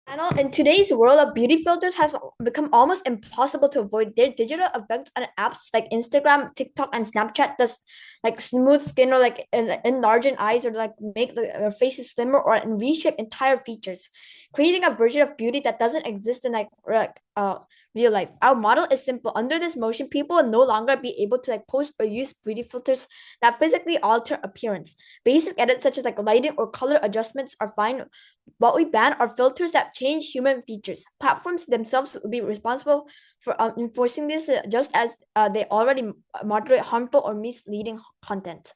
In today's world of beauty filters has become almost impossible to avoid. Their digital effects on apps like Instagram, TikTok, and Snapchat does like smooth skin or like enlarge eyes or like make the faces slimmer or reshape entire features, creating a version of beauty that doesn't exist in real life. Our model is simple. Under this motion, people will no longer be able to like post or use beauty filters that physically alter appearance. Basic edits such as like lighting or color adjustments are fine. What we ban are filters that change human features. Platforms themselves will be responsible for enforcing this just as they already moderate harmful or misleading content.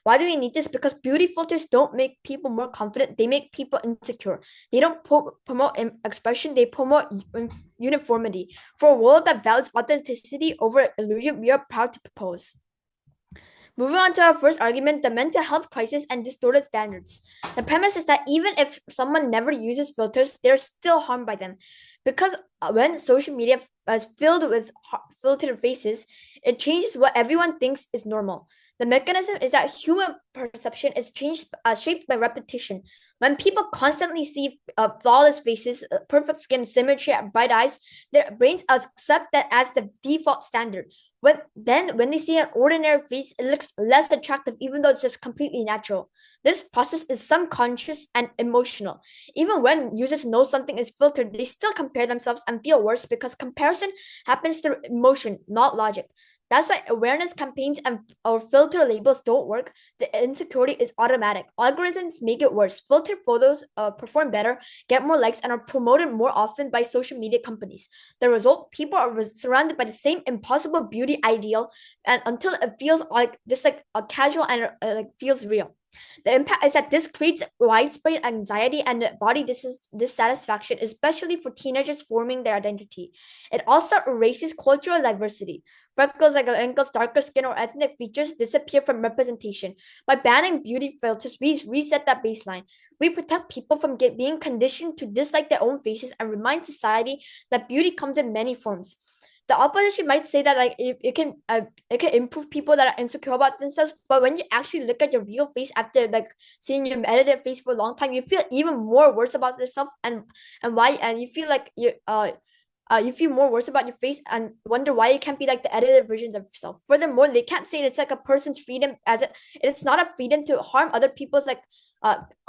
Why do we need this? Because beauty filters don't make people more confident, they make people insecure. They don't promote expression, they promote uniformity. For a world that values authenticity over illusion, we are proud to propose. Moving on to our first argument, the mental health crisis and distorted standards. The premise is that even if someone never uses filters, they're still harmed by them. Because when social media is filled with filtered faces, it changes what everyone thinks is normal. The mechanism is that human perception is shaped by repetition. When people constantly see flawless faces, perfect skin, symmetry, and bright eyes, their brains accept that as the default standard. When they see an ordinary face, it looks less attractive, even though it's just completely natural. This process is subconscious and emotional. Even when users know something is filtered, they still compare themselves and feel worse because comparison happens through emotion, not logic. That's why awareness campaigns and or filter labels don't work. The insecurity is automatic. Algorithms make it worse. Filtered photos perform better, get more likes, and are promoted more often by social media companies. The result: people are surrounded by the same impossible beauty ideal, and until it feels like just like a casual and like feels real. The impact is that this creates widespread anxiety and body dissatisfaction, especially for teenagers forming their identity. It also erases cultural diversity. Freckles like wrinkles, darker skin, or ethnic features disappear from representation. By banning beauty filters, we reset that baseline. We protect people from being conditioned to dislike their own faces and remind society that beauty comes in many forms. The opposition might say that like it can improve people that are insecure about themselves, but when you actually look at your real face after like seeing your edited face for a long time, you feel even more worse about yourself and you feel like you feel more worse about your face and wonder why you can't be like the edited versions of yourself. Furthermore, they can't say it's like a person's freedom as it's not a freedom to harm other people's like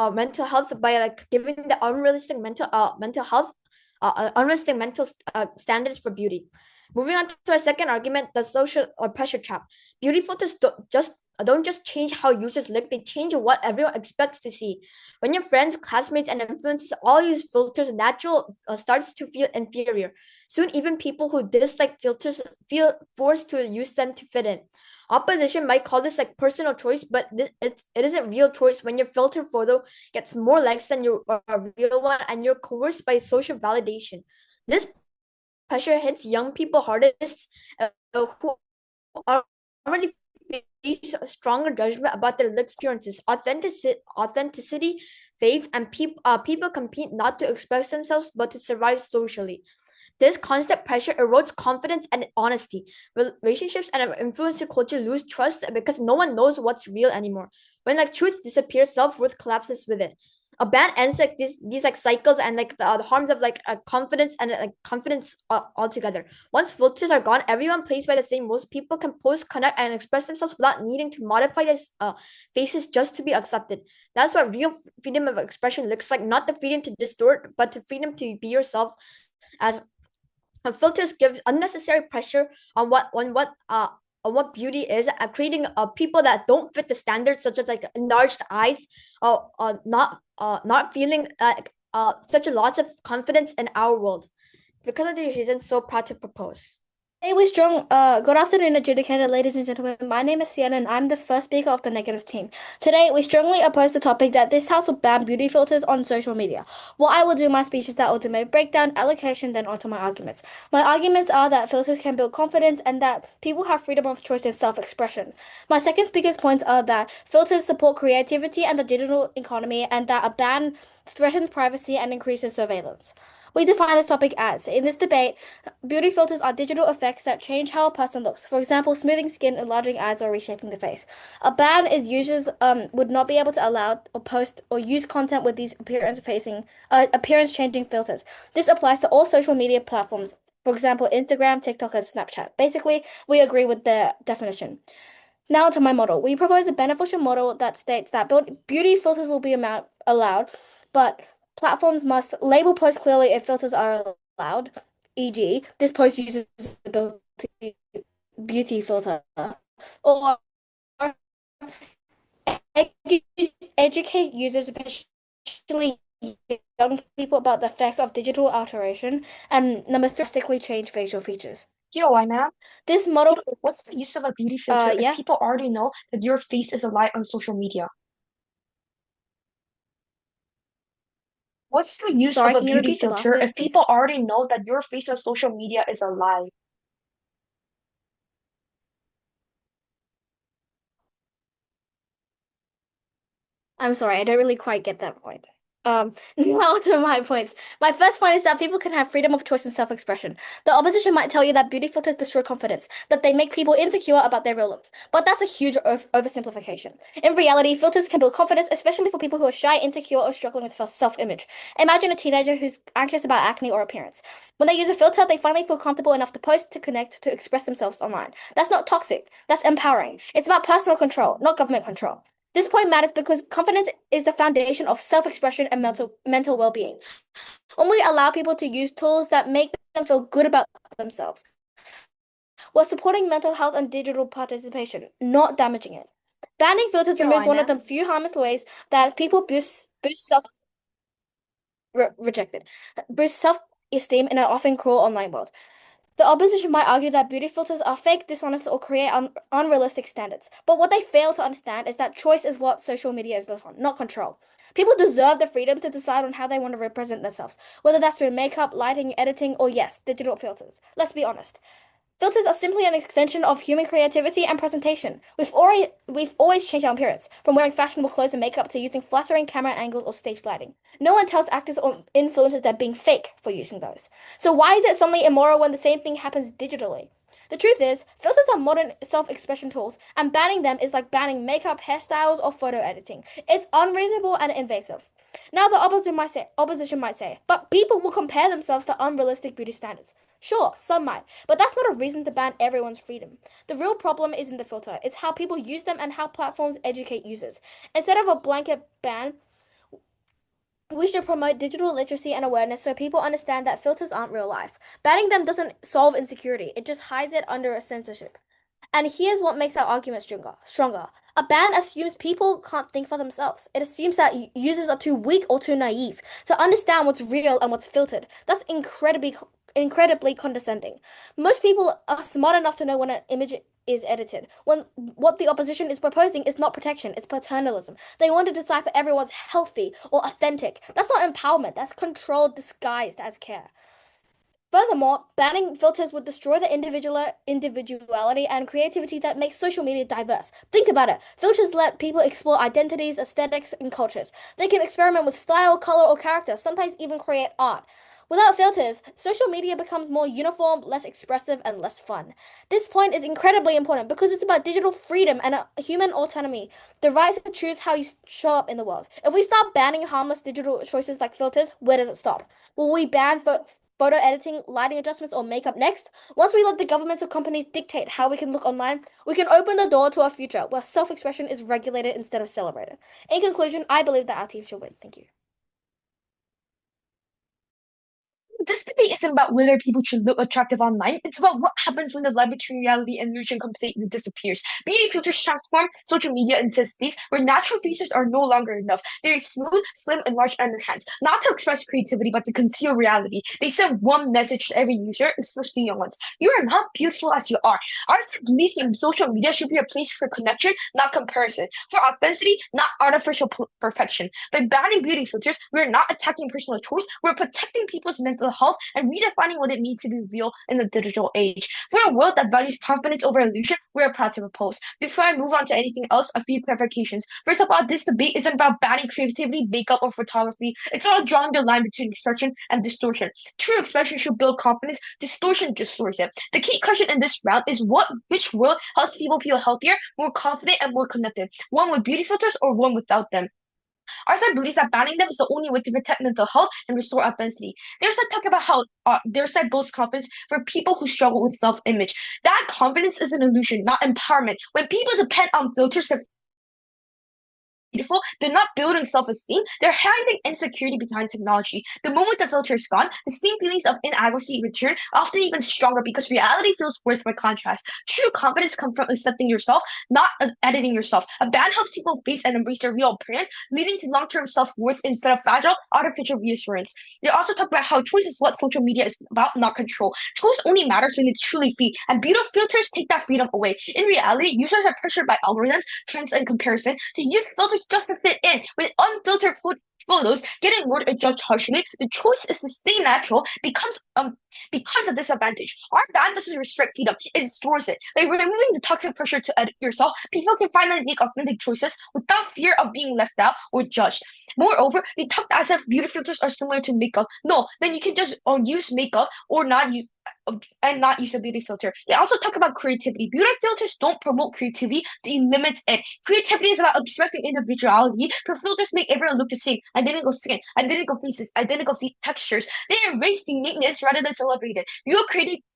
mental health by like giving the unrealistic mental standards for beauty. Moving on to our second argument, the social or pressure trap. Beauty filters don't just change how users look, they change what everyone expects to see. When your friends, classmates, and influencers all use filters, natural starts to feel inferior. Soon, even people who dislike filters feel forced to use them to fit in. Opposition might call this like personal choice, but it isn't real choice when your filtered photo gets more likes than your real one and you're coerced by social validation. This pressure hits young people hardest who already face a stronger judgment about their looks appearances. Authenticity fades and people compete not to express themselves but to survive socially. This constant pressure erodes confidence and honesty. Relationships and influencer culture lose trust because no one knows what's real anymore. When like truth disappears, self-worth collapses with it. A ban ends like these like cycles and like the harms of like confidence and like confidence altogether. Once filters are gone, everyone plays by the same rules. People can post, connect, and express themselves without needing to modify their faces just to be accepted. That's what real freedom of expression looks like. Not the freedom to distort, but the freedom to be yourself. As filters give unnecessary pressure on what beauty is, creating people that don't fit the standards, such as like enlarged eyes, not feeling such a loss of confidence in our world. Because of these reasons, so proud to propose. Hey, we strong. Good afternoon, adjudicated ladies and gentlemen. My name is Shin, and I'm the first speaker of the negative team. Today, we strongly oppose the topic that this house will ban beauty filters on social media. What I will do in my speech is that ultimate breakdown, allocation, then onto my arguments. My arguments are that filters can build confidence and that people have freedom of choice and self-expression. My second speaker's points are that filters support creativity and the digital economy, and that a ban threatens privacy and increases surveillance. We define this topic as, in this debate, beauty filters are digital effects that change how a person looks. For example, smoothing skin, enlarging eyes, or reshaping the face. A ban is users would not be able to allow or post or use content with these appearance changing filters. This applies to all social media platforms. For example, Instagram, TikTok, and Snapchat. Basically, we agree with the definition. Now to my model. We propose a beneficial model that states that beauty filters will be allowed, but platforms must label posts clearly if filters are allowed, e.g., this post uses a beauty filter, or educate users, especially young people, about the effects of digital alteration, and number three, drastically change facial features. Yo, why, ma'am? This model, What's the use of a beauty filter if yeah. people already know that your face is a lie on social media? What's the use Sorry, of a can you beauty repeat the last filter bit, if please? people already know that your face on social media is a lie? I'm sorry, I don't really quite get that point. Now to my points. My first point is that people can have freedom of choice and self-expression. The opposition might tell you that beauty filters destroy confidence, that they make people insecure about their real looks. But that's a huge oversimplification. In reality, filters can build confidence, especially for people who are shy, insecure, or struggling with self-image. Imagine a teenager who's anxious about acne or appearance. When they use a filter, they finally feel comfortable enough to post, to connect, to express themselves online. That's not toxic. That's empowering. It's about personal control, not government control. This point matters because confidence is the foundation of self-expression and mental well-being. When we allow people to use tools that make them feel good about themselves, we're supporting mental health and digital participation, not damaging it. Banning filters Yo, removes one of Ina. the few harmless ways that people boost self rejected boost self-esteem in an often cruel online world. The opposition might argue that beauty filters are fake, dishonest, or create unrealistic standards. But what they fail to understand is that choice is what social media is built on, not control. People deserve the freedom to decide on how they want to represent themselves, whether that's through makeup, lighting, editing, or yes, digital filters. Let's be honest. Filters are simply an extension of human creativity and presentation. We've always changed our appearance, from wearing fashionable clothes and makeup to using flattering camera angles or stage lighting. No one tells actors or influencers they're being fake for using those. So why is it suddenly immoral when the same thing happens digitally? The truth is, filters are modern self-expression tools, and banning them is like banning makeup, hairstyles, or photo editing. It's unreasonable and invasive. Now the opposition might say, but people will compare themselves to unrealistic beauty standards. Sure, some might, but that's not a reason to ban everyone's freedom. The real problem isn't the filter, it's how people use them and how platforms educate users. Instead of a blanket ban, we should promote digital literacy and awareness so people understand that filters aren't real life. Banning them doesn't solve insecurity, it just hides it under a censorship. And here's what makes our argument stronger. A ban assumes people can't think for themselves. It assumes that users are too weak or too naive to understand what's real and what's filtered. That's incredibly condescending. Most people are smart enough to know when an image is edited. When what the opposition is proposing is not protection, it's paternalism. They want to decipher everyone's healthy or authentic. That's not empowerment, that's control disguised as care. Furthermore, banning filters would destroy the individuality and creativity that makes social media diverse. Think about it. Filters let people explore identities, aesthetics, and cultures. They can experiment with style, color, or character, sometimes even create art. Without filters, social media becomes more uniform, less expressive, and less fun. This point is incredibly important because it's about digital freedom and human autonomy, the right to choose how you show up in the world. If we start banning harmless digital choices like filters, where does it stop? Will we ban photo editing, lighting adjustments, or makeup next? Once we let the governments or companies dictate how we can look online, we can open the door to a future where self-expression is regulated instead of celebrated. In conclusion, I believe that our team should win. Thank you. This debate isn't about whether people should look attractive online. It's about what happens when the line between reality and illusion completely disappears. Beauty filters transform social media into a space where natural faces are no longer enough. They're smooth, slim, enlarged, and enhanced. Not to express creativity, but to conceal reality. They send one message to every user, especially young ones. You are not beautiful as you are. Ours, at least in social media, should be a place for connection, not comparison. For authenticity, not artificial perfection. By banning beauty filters, we're not attacking personal choice. We're protecting people's mental health and redefining what it means to be real in the digital age. For a world that values confidence over illusion, we're proud to propose. Before I move on to anything else, a few clarifications. First of all, this debate isn't about banning creativity, makeup, or photography. It's about drawing the line between expression and distortion. True expression should build confidence, distortion distorts it. The key question in this round is which world helps people feel healthier, more confident, and more connected? One with beauty filters or one without them? Our side believes that banning them is the only way to protect mental health and restore authenticity. Their side talk about how their side builds confidence for people who struggle with self-image. That confidence is an illusion, not empowerment. When people depend on filters to beautiful, they're not building self-esteem, they're hiding insecurity behind technology. The moment the filter is gone, the same feelings of inadequacy return, often even stronger because reality feels worse by contrast. True confidence comes from accepting yourself, not editing yourself. A ban helps people face and embrace their real appearance, leading to long-term self-worth instead of fragile, artificial reassurance. They also talk about how choice is what social media is about, not control. Choice only matters when it's truly free, and beauty filters take that freedom away. In reality, users are pressured by algorithms, trends, and comparison to use filters just to fit in. With unfiltered photos getting ignored or judged harshly, the choice is to stay natural becomes a disadvantage. Our ban doesn't restrict freedom, it stores it. By removing the toxic pressure to edit yourself, people can finally make authentic choices without fear of being left out or judged. Moreover, they talk as if beauty filters are similar to makeup. No, then you can just use makeup or not use and not use a beauty filter. They also talk about creativity. Beauty filters don't promote creativity, they limit it. Creativity is about expressing individuality, but filters make everyone look the same. Identical skin, identical faces, identical textures. They erase uniqueness rather than celebrate it. Real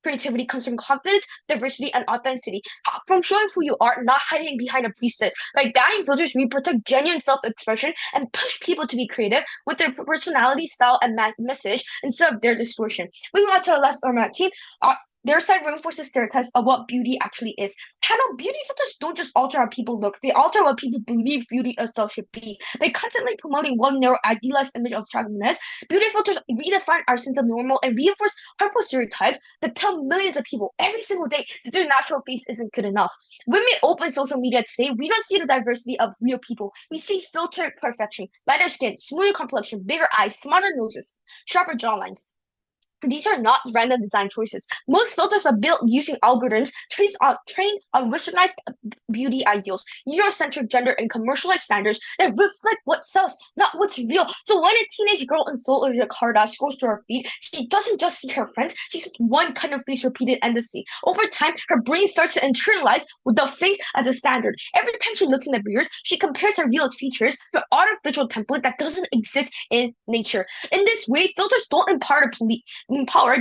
creativity comes from confidence, diversity, and authenticity. From showing who you are, not hiding behind a preset. By banning filters, we protect genuine self-expression and push people to be creative with their personality, style, and message instead of their distortion. Moving on to the last format team, their side reinforces stereotypes of what beauty actually is. Panel beauty filters don't just alter how people look, they alter what people believe beauty itself should be. By constantly promoting one narrow, idealized image of attractiveness, beauty filters redefine our sense of normal and reinforce harmful stereotypes that tell millions of people every single day that their natural face isn't good enough. When we open social media today, we don't see the diversity of real people. We see filtered perfection, lighter skin, smoother complexion, bigger eyes, smarter noses, sharper jawlines. These are not random design choices. Most filters are built using algorithms trained on westernized beauty ideals, Eurocentric gender, and commercialized standards that reflect what sells, not what's real. So when a teenage girl in Seoul or Jakarta scrolls through her feed, she doesn't just see her friends, she sees one kind of face repeated endlessly. Over time, her brain starts to internalize with the face as a standard. Every time she looks in the mirror, she compares her real features to an artificial template that doesn't exist in nature. In this way, filters don't empower,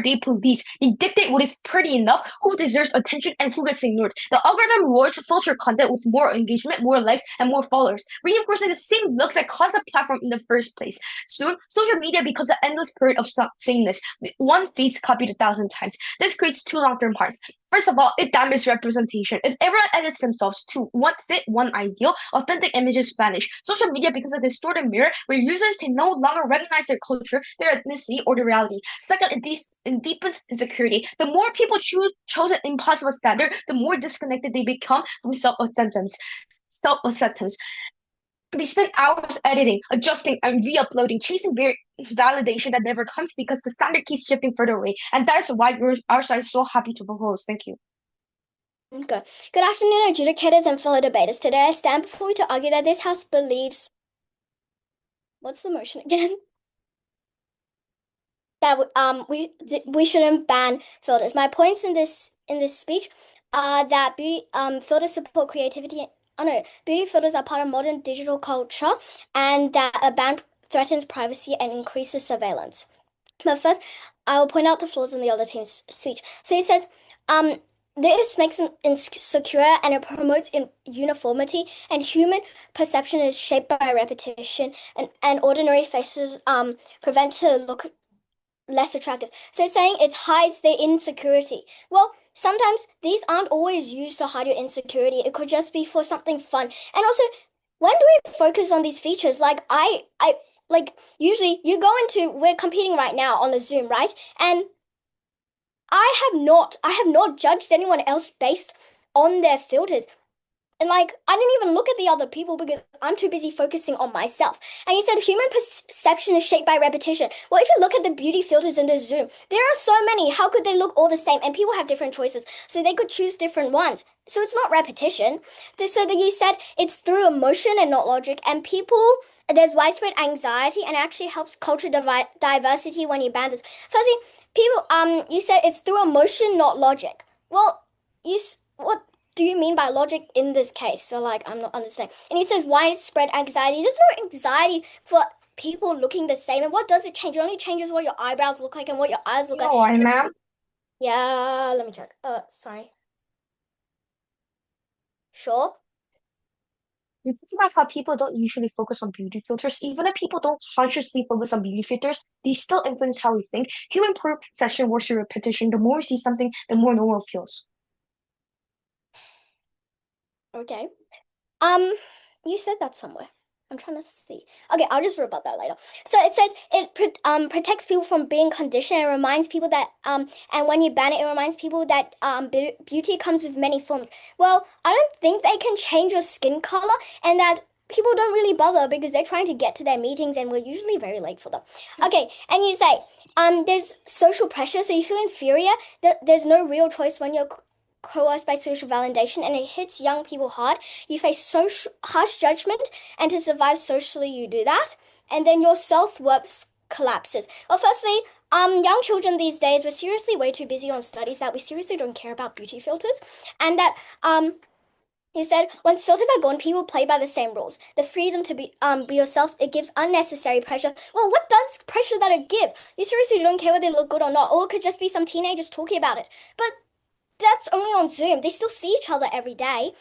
they police. They dictate what is pretty enough, who deserves attention, and who gets ignored. The algorithm rewards filter content with more engagement, more likes, and more followers, reinforcing the same look that caused the platform in the first place. Soon, social media becomes an endless parade of sameness, with one face copied 1,000 times. This creates two long-term harms. First of all, it damages representation. If everyone edits themselves to one fit, one ideal, authentic images vanish. Social media becomes a distorted mirror where users can no longer recognize their culture, their ethnicity, or their reality. Second, it deepens insecurity. The more people choose an impossible standard, the more disconnected they become from self-acceptance. They spend hours editing, adjusting, and re-uploading, chasing validation that never comes because the standard keeps shifting further away. And that is why our side is so happy to propose. Thank you. Okay. Good afternoon, adjudicators and fellow debaters. Today I stand before you to argue that this House believes... What's the motion again? That we shouldn't ban filters. My points in this speech are that beauty filters support creativity. Oh no, beauty filters are part of modern digital culture, and that a ban threatens privacy and increases surveillance. But first, I will point out the flaws in the other team's speech. So he says, this makes them insecure and it promotes uniformity, and human perception is shaped by repetition, and ordinary faces prevent to look less attractive. So saying it hides their insecurity. Well, sometimes these aren't always used to hide your insecurity. It could just be for something fun. And also, when do we focus on these features? Like usually you go we're competing right now on a Zoom, right? And I have not judged anyone else based on their filters. And like, I didn't even look at the other people because I'm too busy focusing on myself. And you said human perception is shaped by repetition. Well, if you look at the beauty filters in this Zoom, there are so many. How could they look all the same? And people have different choices, so they could choose different ones. So it's not repetition. So that you said it's through emotion and not logic. And people, there's widespread anxiety, and it actually helps cultural diversity when you ban this. Firstly, people, you said it's through emotion, not logic. Well, what do you mean by logic in this case? So like, I'm not understanding. And he says widespread anxiety. There's no anxiety for people looking the same. And what does it change? It only changes what your eyebrows look like and what your eyes look like. Why, ma'am? Yeah, let me check. Sorry. Sure. You think about how people don't usually focus on beauty filters. Even if people don't consciously focus on beauty filters, they still influence how we think. Human perception works through repetition. The more we see something, the more normal it feels. Okay. You said that somewhere. I'm trying to see. Okay, I'll just rebut that later. So it says it protects people from being conditioned. It reminds people that and when you ban it, it reminds people that beauty comes with many forms. Well, I don't think they can change your skin color, and that people don't really bother because they're trying to get to their meetings, and we're usually very late for them. Okay, and you say there's social pressure, so you feel inferior. There's no real choice when you're coerced by social validation, and it hits young people hard. You face social harsh judgment, and to survive socially, you do that, and then your self-worth collapses. Well, firstly, young children these days, we're seriously way too busy on studies that we seriously don't care about beauty filters, and that he said, once filters are gone, people play by the same rules. The freedom to be yourself, it gives unnecessary pressure. Well, what does pressure that it give? You seriously don't care whether they look good or not, or it could just be some teenagers talking about it. But that's only on Zoom. They still see each other every day.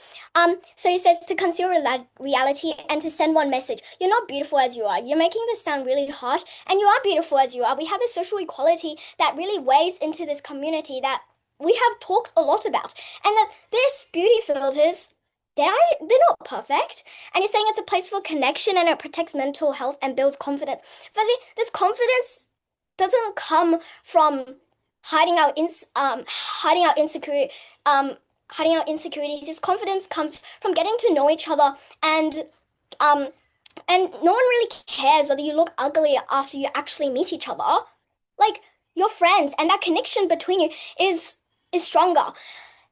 So he says to conceal reality and to send one message. You're not beautiful as you are. You're making this sound really harsh, and you are beautiful as you are. We have this social equality that really weighs into this community that we have talked a lot about. And that this beauty filters, they're not perfect. And he's saying it's a place for connection, and it protects mental health and builds confidence. Firstly, this confidence doesn't come from hiding out insecurities. His confidence comes from getting to know each other, and no one really cares whether you look ugly after you actually meet each other. Like, you're friends, and that connection between you is stronger.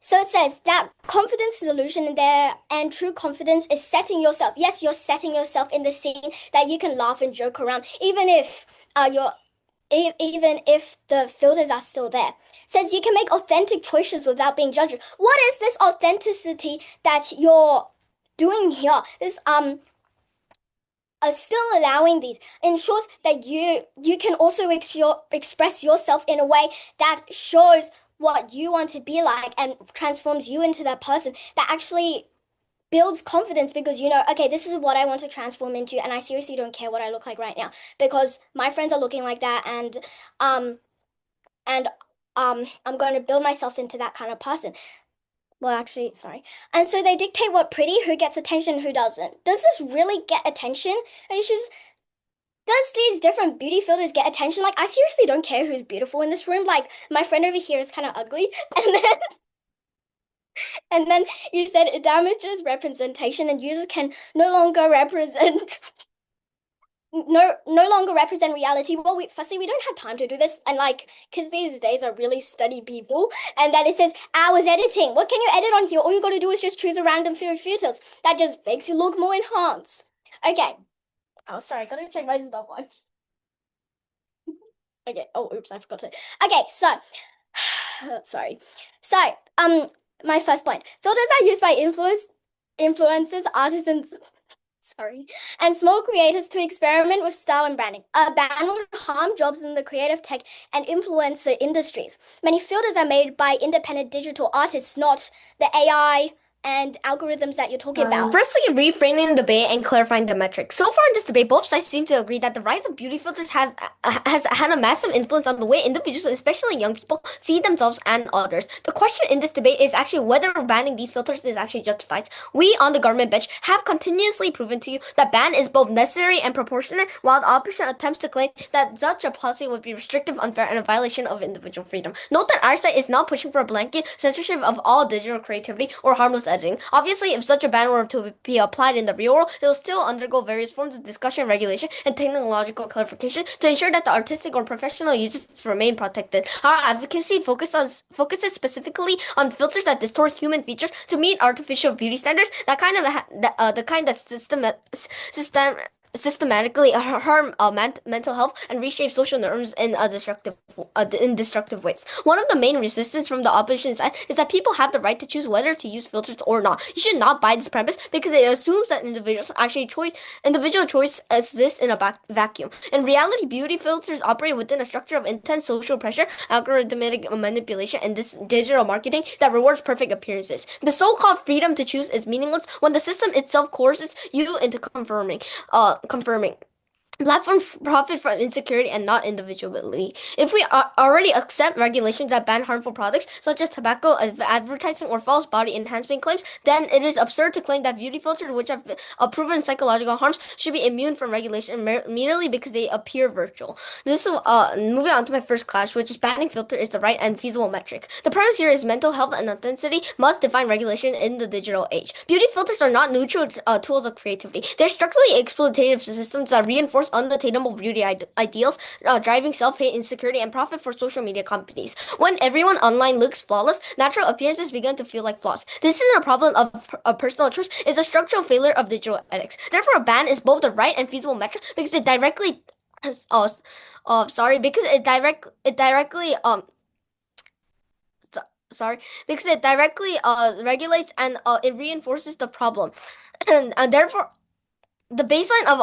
So it says that confidence is illusion in there, and true confidence is setting yourself. Yes, you're setting yourself in the scene that you can laugh and joke around, even if the filters are still there. Says you can make authentic choices without being judged. What is this authenticity that you're doing here? This still allowing these ensures that you can also express yourself in a way that shows what you want to be like and transforms you into that person that actually builds confidence, because you know, okay, this is what I want to transform into, and I seriously don't care what I look like right now because my friends are looking like that, and I'm going to build myself into that kind of person. Well, actually, sorry. And so they dictate what pretty, who gets attention, who doesn't. Does this really get attention? Does these different beauty filters get attention? Like, I seriously don't care who's beautiful in this room. Like, my friend over here is kind of ugly, and then you said it damages representation, and users can no longer represent reality. Well, firstly, we don't have time to do this, and like, because these days are really study people, and then it says hours editing. What can you edit on here? All you got to do is just choose a random few filters. That just makes you look more enhanced. Okay. Oh, sorry, gotta check my stopwatch. Okay. Oh, oops, I forgot it. Okay, so sorry. So, my first point. Filters are used by influencers, artisans, sorry, and small creators to experiment with style and branding. A ban would harm jobs in the creative tech and influencer industries. Many filters are made by independent digital artists, not the AI and algorithms that you're talking about. Firstly, reframing the debate and clarifying the metrics. So far in this debate, both sides seem to agree that the rise of beauty filters has had a massive influence on the way individuals, especially young people, see themselves and others. The question in this debate is actually whether banning these filters is actually justified. We on the government bench have continuously proven to you that ban is both necessary and proportionate, while the opposition attempts to claim that such a policy would be restrictive, unfair, and a violation of individual freedom. Note that our side is not pushing for a blanket censorship of all digital creativity or harmless editing. Obviously, if such a ban were to be applied in the real world, it will still undergo various forms of discussion, regulation, and technological clarification to ensure that the artistic or professional uses remain protected. Our advocacy focuses specifically on filters that distort human features to meet artificial beauty standards. That kind of the kind that systematically harm mental health and reshape social norms in destructive ways. One of the main resistance from the opposition side is that people have the right to choose whether to use filters or not. You should not buy this premise because it assumes that individual choice exists in a vacuum. In reality, beauty filters operate within a structure of intense social pressure, algorithmic manipulation, and digital marketing that rewards perfect appearances. The so-called freedom to choose is meaningless when the system itself coerces you into confirming. Platforms profit from insecurity and not individuality. If we already accept regulations that ban harmful products, such as tobacco advertising or false body enhancement claims, then it is absurd to claim that beauty filters, which have proven psychological harms, should be immune from regulation merely because they appear virtual. This is moving on to my first clash, which is banning filter is the right and feasible metric. The premise here is mental health and authenticity must define regulation in the digital age. Beauty filters are not neutral tools of creativity. They're structurally exploitative systems that reinforce unattainable beauty ideals, driving self-hate, insecurity, and profit for social media companies. When everyone online looks flawless, natural appearances begin to feel like flaws. This isn't a problem of personal choice; it's a structural failure of digital ethics. Therefore, a ban is both the right and feasible metric because it directly, because it directly because it directly regulates and it reinforces the problem, and therefore the baseline of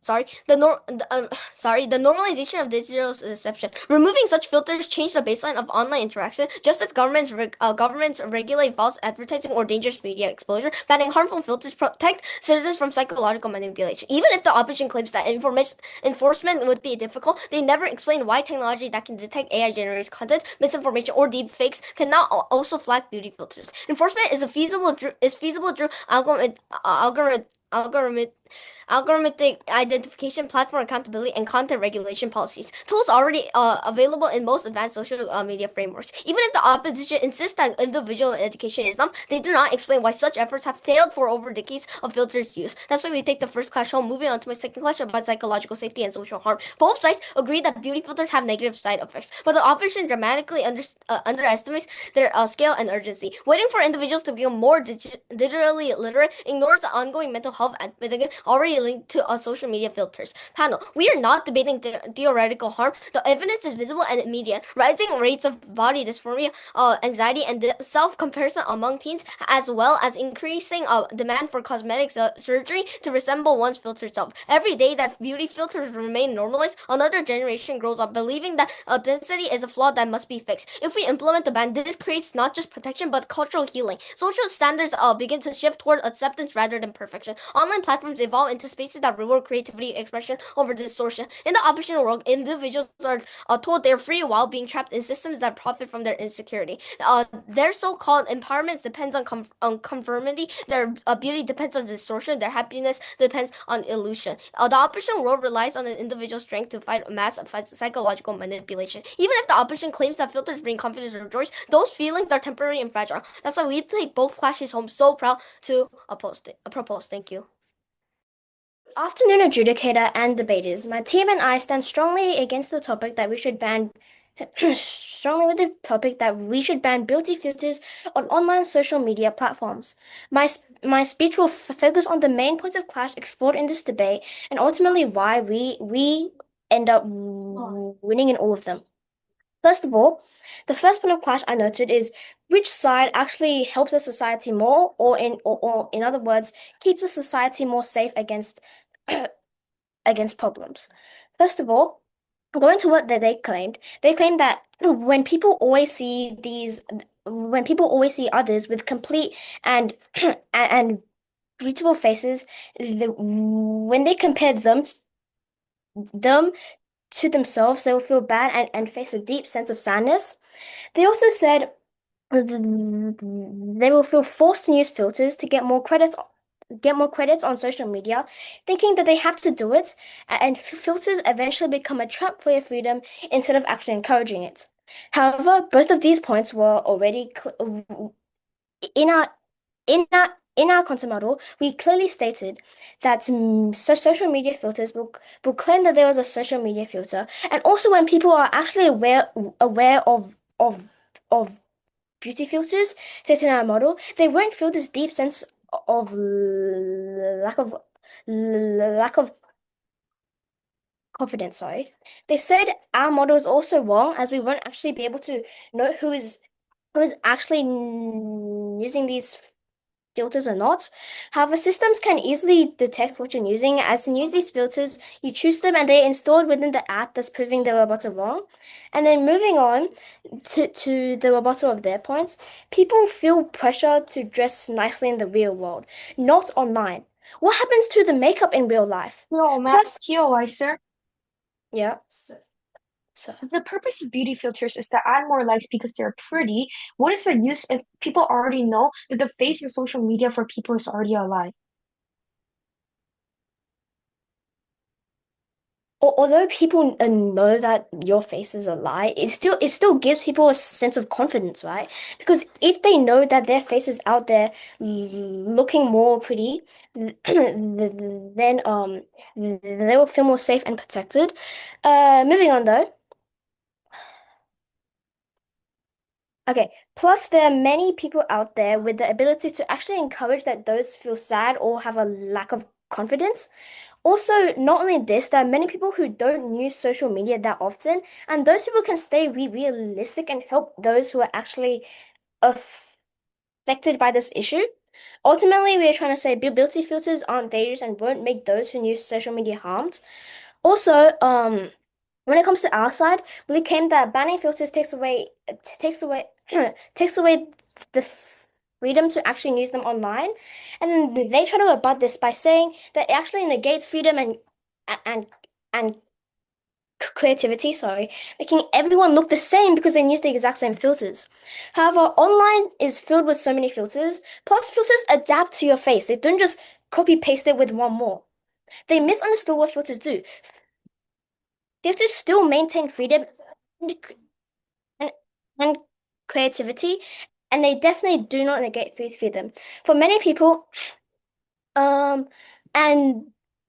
the normalization of digital deception. Removing such filters change the baseline of online interaction, just as governments regulate false advertising or dangerous media exposure. Banning harmful filters protect citizens from psychological manipulation. Even if the opposition claims that enforcement would be difficult, they never explain why technology that can detect AI-generated content, misinformation, or deep fakes can now also flag beauty filters. Enforcement is feasible through algorithmic identification, platform accountability, and content regulation policies. Tools already available in most advanced social media frameworks. Even if the opposition insists that individual education is enough, they do not explain why such efforts have failed for over decades of filters use. That's why we take the first clash home. Moving on to my second clash about psychological safety and social harm. Both sides agree that beauty filters have negative side effects, but the opposition dramatically underestimates their scale and urgency. Waiting for individuals to become more digitally literate ignores the ongoing mental health epidemic already linked to social media filters. Panel, we are not debating theoretical harm. The evidence is visible and immediate. Rising rates of body dysphoria, anxiety, and self-comparison among teens, as well as increasing demand for cosmetic surgery to resemble one's filtered self. Every day that beauty filters remain normalized, another generation grows up believing that authenticity is a flaw that must be fixed. If we implement the ban, this creates not just protection but cultural healing. Social standards begin to shift toward acceptance rather than perfection. Online platforms evolve into spaces that reward creativity, expression over distortion. In the opposition world, individuals are told they're free while being trapped in systems that profit from their insecurity. Their so-called empowerment depends on conformity. Their beauty depends on distortion. Their happiness depends on illusion. The opposition world relies on an individual strength to fight mass psychological manipulation. Even if the opposition claims that filters bring confidence or joy, those feelings are temporary and fragile. That's why we take both clashes home. So proud to propose. Thank you. Afternoon, adjudicator and debaters. My team and I stand strongly against the topic that we should ban strongly with the topic that we should ban beauty filters on online social media platforms. My speech will focus on the main points of clash explored in this debate and ultimately why we end up winning in all of them. First of all, the first point of clash I noted is which side actually helps the society more, or in other words, keeps the society more safe against against problems. First of all, going to what they claimed that when people always see others with complete and and beautiful faces, when they compare them to themselves, they will feel bad and face a deep sense of sadness. They also said they will feel forced to use filters to get more credits on social media, thinking that they have to do it, and filters eventually become a trap for your freedom instead of actually encouraging it. However, both of these points were already in in our content model, we clearly stated that social media filters will claim that there was a social media filter, and also when people are actually aware of beauty filters set in our model, they won't feel this deep sense of lack of confidence. Sorry, they said our model is also wrong as we won't actually be able to know who is actually using these filters or not. However, systems can easily detect what you're using. As in use these filters, you choose them and they're installed within the app that's proving the robots are wrong. And then moving on to the rebuttal of their points, people feel pressure to dress nicely in the real world, not online. What happens to the makeup in real life? No, Matt, Plus, sir. yeah. So The purpose of beauty filters is to add more likes because they're pretty. What is the use if people already know that the face of social media for people is already a lie? although people know that your face is a lie, it still gives people a sense of confidence, right? Because if they know that their face is out there looking more pretty, then they will feel more safe and protected. Moving on though. Okay. Plus, there are many people out there with the ability to actually encourage that those feel sad or have a lack of confidence. Also, not only this, there are many people who don't use social media that often, and those people can stay realistic and help those who are actually affected by this issue. Ultimately, we are trying to say beauty filters aren't dangerous and won't make those who use social media harmed. Also, when it comes to our side, we claim that banning filters takes away the freedom to actually use them online, and then they try to rebut this by saying that it actually negates freedom and and creativity, sorry, making everyone look the same because they use the exact same filters. However, online is filled with so many filters, plus filters adapt to your face. They don't just copy paste it with one more. They misunderstood what filters do. Filters still maintain freedom and, and, and creativity, and they definitely do not negate freedom. For many people, and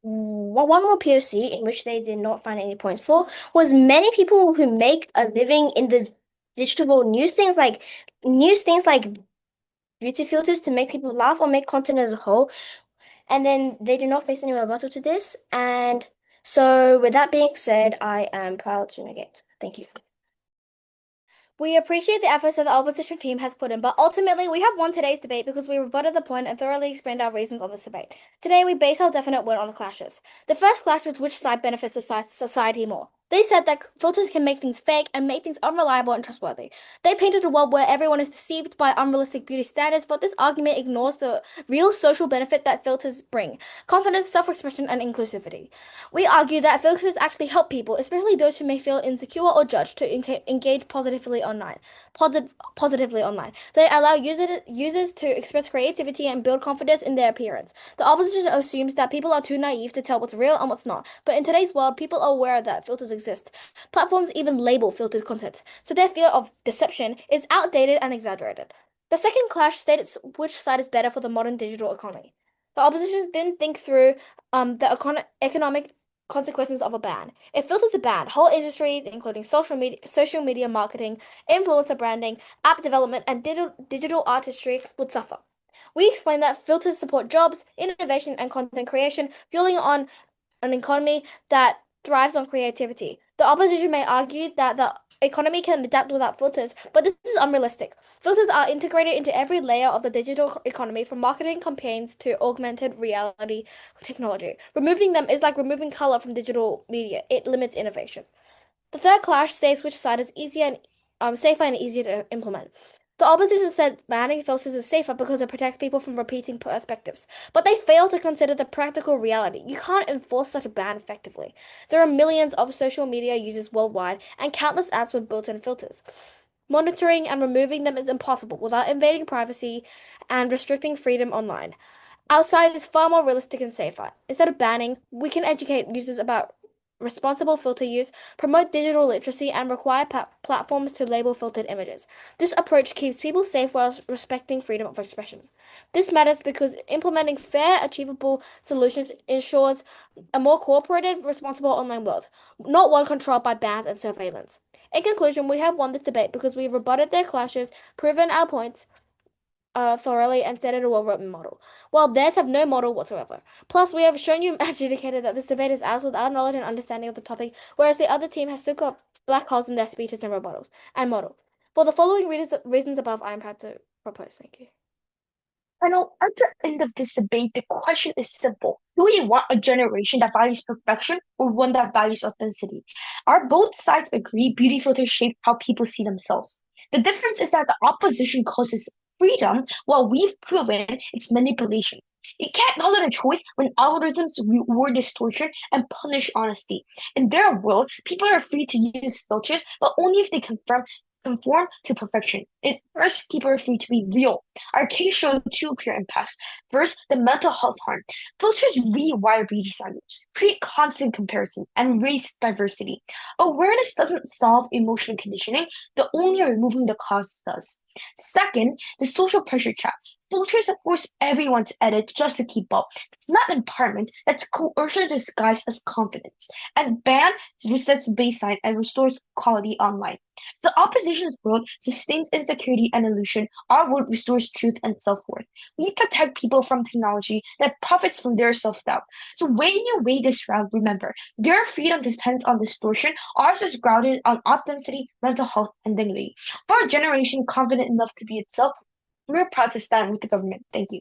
one more POC in which they did not find any points for was many people who make a living in the digital news things like beauty filters to make people laugh or make content as a whole, and then they do not face any rebuttal to this. And so, with that being said, I am proud to negate. Thank you. We appreciate the efforts that the opposition team has put in, but ultimately we have won today's debate because we rebutted the point and thoroughly explained our reasons on this debate. Today we base our definite win on the clashes. The first clash is which side benefits the society more. They said that filters can make things fake and make things unreliable and trustworthy. They painted a world where everyone is deceived by unrealistic beauty standards, but this argument ignores the real social benefit that filters bring: confidence, self-expression, and inclusivity. We argue that filters actually help people, especially those who may feel insecure or judged, to engage positively online. Positively online. They allow users to express creativity and build confidence in their appearance. The opposition assumes that people are too naive to tell what's real and what's not. But in today's world, people are aware that filters exist. Platforms even label filtered content, so their fear of deception is outdated and exaggerated. The second clash states which side is better for the modern digital economy. The opposition didn't think through the economic consequences of a ban. If filters are banned, whole industries, including social media marketing, influencer branding, app development, and digital artistry, would suffer. We explain that filters support jobs, innovation, and content creation, fueling on an economy that thrives on creativity. The opposition may argue that the economy can adapt without filters, but this is unrealistic. Filters are integrated into every layer of the digital economy, from marketing campaigns to augmented reality technology. Removing them is like removing color from digital media. It limits innovation. The third clash states which side is safer and easier to implement. The opposition said banning filters is safer because it protects people from repeating perspectives, but they fail to consider the practical reality. You can't enforce such a ban effectively. There are millions of social media users worldwide, and countless apps with built-in filters. Monitoring and removing them is impossible without invading privacy and restricting freedom online. Outside is far more realistic and safer. Instead of banning, we can educate users about responsible filter use, promote digital literacy, and require platforms to label filtered images. This approach keeps people safe while respecting freedom of expression. This matters because implementing fair, achievable solutions ensures a more cooperative, responsible online world, not one controlled by bans and surveillance. In conclusion, we have won this debate because we've rebutted their clashes, proven our points thoroughly, and stated a well-written model, while theirs have no model whatsoever. Plus, we have shown you, adjudicated, that this debate is ours without knowledge and understanding of the topic, whereas the other team has still got black holes in their speeches and rebuttals and model. For the following reasons above, I am proud to propose. Thank you. At the end of this debate, the question is simple. Do we want a generation that values perfection or one that values authenticity? Both sides agree beauty filters shape how people see themselves. The difference is that the opposition causes freedom, while we've proven it's manipulation. You can't call it a choice when algorithms reward distortion and punish honesty. In their world, people are free to use filters, but only if they conform to perfection. First, people are free to be real. Our case showed two clear impacts. First, the mental health harm. Filters rewire beauty standards, create constant comparison, and raise diversity. Awareness doesn't solve emotional conditioning, the only removing the cause does. Second, the social pressure trap. Filters force everyone to edit just to keep up. It's not empowerment, that's coercion disguised as confidence. And ban resets baseline and restores quality online. The opposition's world sustains insecurity and illusion. Our world restores truth and self-worth. We protect people from technology that profits from their self-doubt. So when you weigh this round, remember, their freedom depends on distortion. Ours is grounded on authenticity, mental health, and dignity. For a generation confident enough to be itself, we're proud to stand with the government. Thank you.